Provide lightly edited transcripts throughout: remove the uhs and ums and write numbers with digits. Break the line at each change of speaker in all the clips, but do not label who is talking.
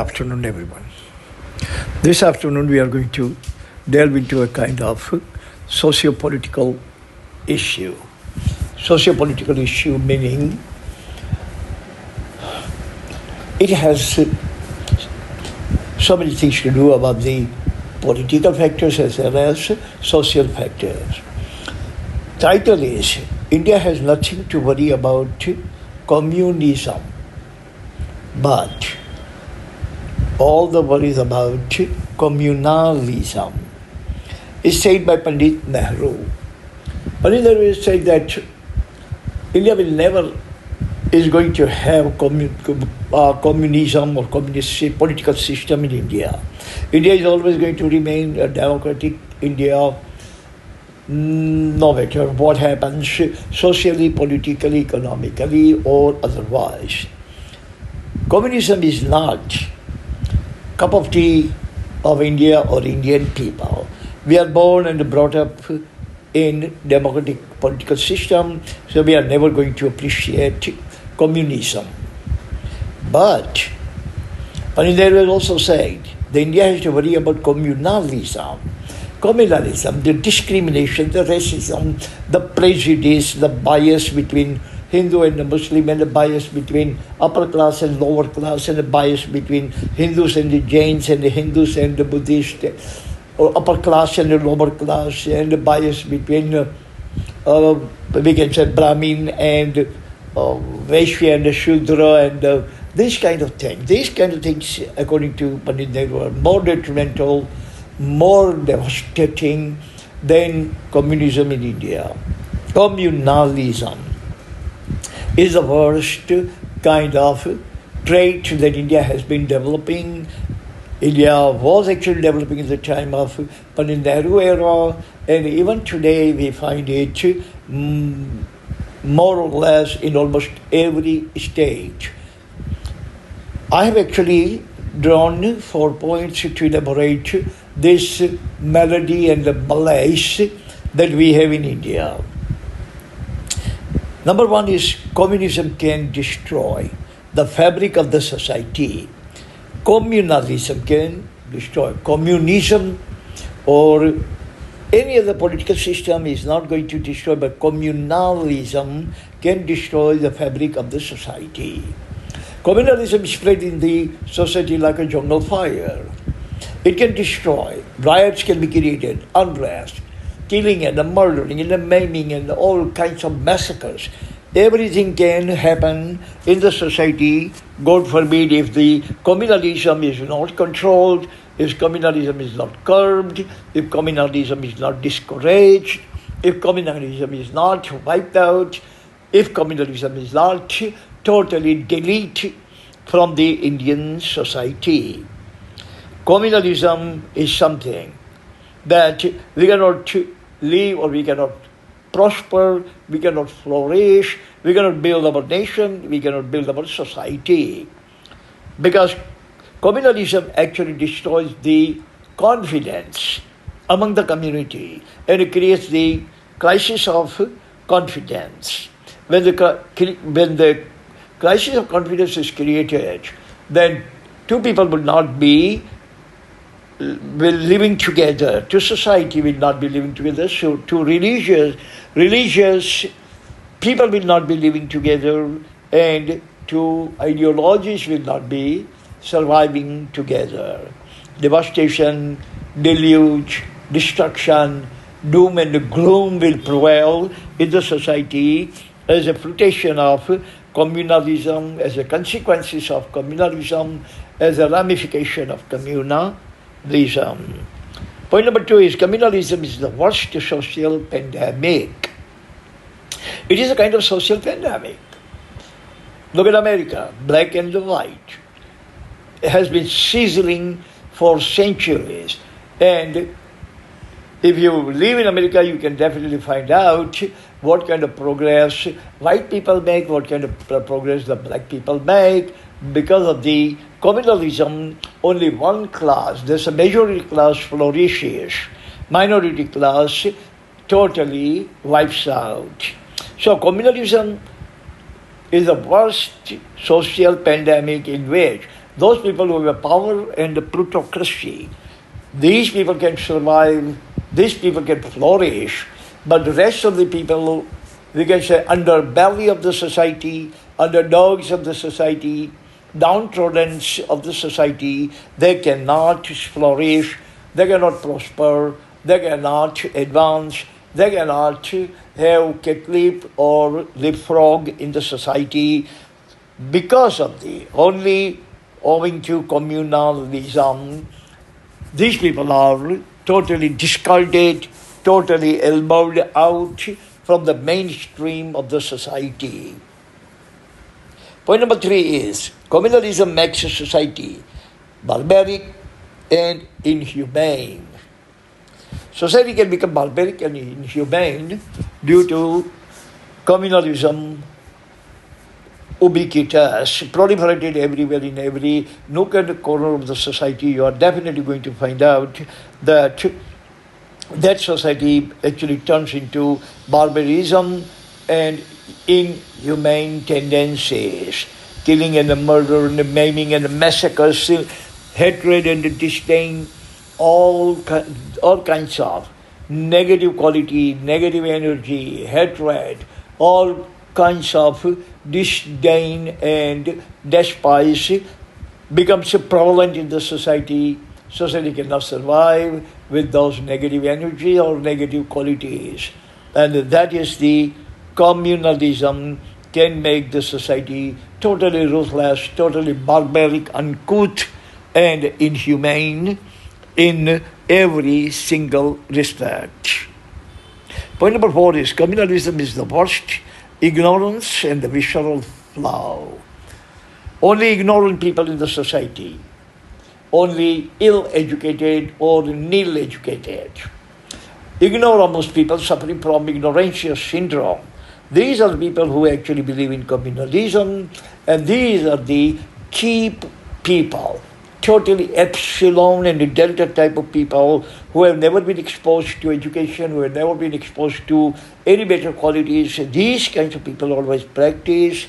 Afternoon, everyone. This afternoon, we are going to delve into a kind of socio-political issue. Socio-political issue meaning it has so many things to do about the political factors as well as social factors. Title is India has nothing to worry about communism, but all the worries about communalism. It's said by Pandit Nehru. Pandit Nehru said that India will never is going to have communism or communist political system in India. India is always going to remain a democratic India, no matter what happens socially, politically, economically, or otherwise. Communism is not cup of tea of India or Indian people. We are born and brought up in democratic political system, so we are never going to appreciate communism. But Pandit Nehru also said that India has to worry about communalism. Communalism, the discrimination, the racism, the prejudice, the bias between Hindu and the Muslim, and the bias between upper class and lower class, and the bias between Hindus and the Jains, and the Hindus and the Buddhists, or upper class and the lower class, and the bias between, we can say, Brahmin and Vaishya and the Shudra, and this kind of thing. These kind of things, according to Pandit Nehru, are more detrimental, more devastating than communism in India. Communalism is the worst kind of trait that India has been developing. India was actually developing in the time of Pandit Nehru era, and even today we find it more or less in almost every state. I have actually drawn 4 points to elaborate this melody and the malaise that we have in India. Number one is communism can destroy the fabric of the society. Communalism can destroy. Communism or any other political system is not going to destroy, but communalism can destroy the fabric of the society. Communalism spread in the society like a jungle fire. It can destroy. Riots can be created, unrest, killing and the murdering and the maiming and all kinds of massacres. Everything can happen in the society, God forbid, if the communalism is not controlled, if communalism is not curbed, if communalism is not discouraged, if communalism is not wiped out, if communalism is not totally deleted from the Indian society. Communalism is something that we cannot live or we cannot prosper, we cannot flourish, we cannot build our nation, we cannot build our society. Because communalism actually destroys the confidence among the community and it creates the crisis of confidence. When the crisis of confidence is created, then two people will not be living together. Two society will not be living together. So two religious people will not be living together, and two ideologies will not be surviving together. Devastation, deluge, destruction, doom and gloom will prevail in the society as a fruition of communalism, as a consequences of communalism, as a ramification of communalism. Point number two is communalism is the worst social pandemic. It is a kind of social pandemic. Look at America, black and white. It has been sizzling for centuries. And if you live in America, you can definitely find out what kind of progress white people make, what kind of progress the black people make. Because of the communalism, only one class, there's a majority class flourishes. Minority class totally wipes out. So communalism is the worst social pandemic in which Those people who have power and the plutocracy, these people can survive, these people can flourish, but the rest of the people, we can say, underbelly of the society, underdogs of the society, downtrodden of the society, they cannot flourish, they cannot prosper, they cannot advance, they cannot have kickflip or leapfrog in the society because of the only owing to communalism. These people are totally discarded, totally elbowed out from the mainstream of the society. Point number 3 is communalism makes a society barbaric and inhumane. Society can become barbaric and inhumane due to communalism ubiquitous, proliferated everywhere in every nook and corner of the society. You are definitely going to find out that that society actually turns into barbarism and inhumane tendencies, killing and murder and maiming and massacres, hatred and disdain, all kinds of negative quality, negative energy, hatred, all kinds of disdain and despise becomes prevalent in the society. Society cannot survive with those negative energy or negative qualities. And that is the communalism can make the society totally ruthless, totally barbaric, uncouth, and inhumane in every single respect. Point number 4 is communalism is the worst ignorance and the visceral flow. Only ignorant people in the society, only ill-educated or nil-educated, ignoramus people suffering from ignorantia syndrome. These are the people who actually believe in communalism, and these are the cheap people, totally epsilon and delta type of people who have never been exposed to education, who have never been exposed to any better qualities. These kinds of people always practice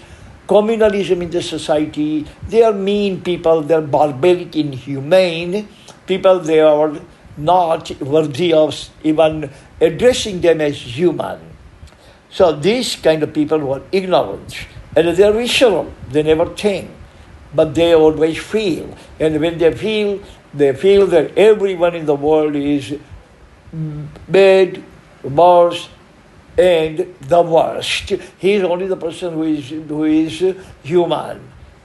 communalism in the society. They are mean people, they are barbaric, inhumane people. They are not worthy of even addressing them as human. So these kind of people who are ignorant, and they are visceral, they never think, but they always feel. And when they feel that everyone in the world is bad, worse, and the worst. He is only the person who is human.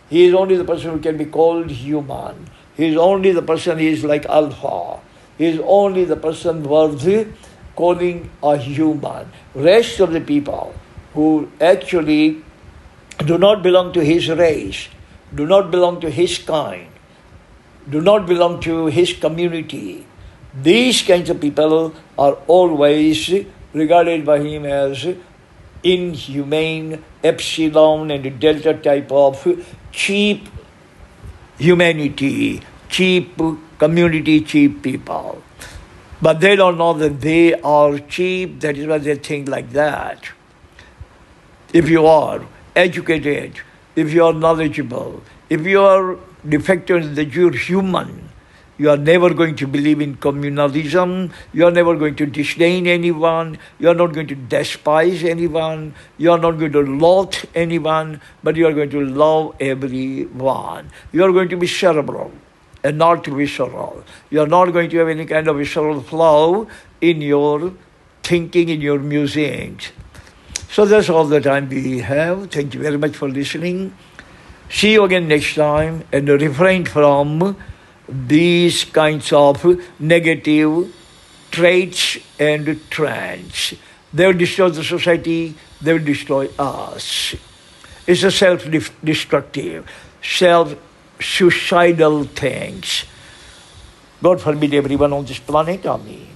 He is only the person who can be called human. He is only the person who is like alpha. He is only the person worth calling a human. Rest of the people who actually do not belong to his race, do not belong to his kind, do not belong to his community, these kinds of people are always regarded by him as inhumane, epsilon and delta type of cheap humanity, cheap community, cheap people. But they don't know that they are cheap, that is why they think like that. If you are educated, if you are knowledgeable, if you are defective that you're human, you are never going to believe in communalism, you are never going to disdain anyone, you are not going to despise anyone, you are not going to loathe anyone, but you are going to love everyone. You are going to be cerebral and not visceral. You are not going to have any kind of visceral flow in your thinking, in your musings. So that's all the time we have. Thank you very much for listening. See you again next time, and refrain from these kinds of negative traits and trends. They will destroy the society, they will destroy us. It's a self-destructive, self-suicidal things. God forbid everyone on this planet, Amen.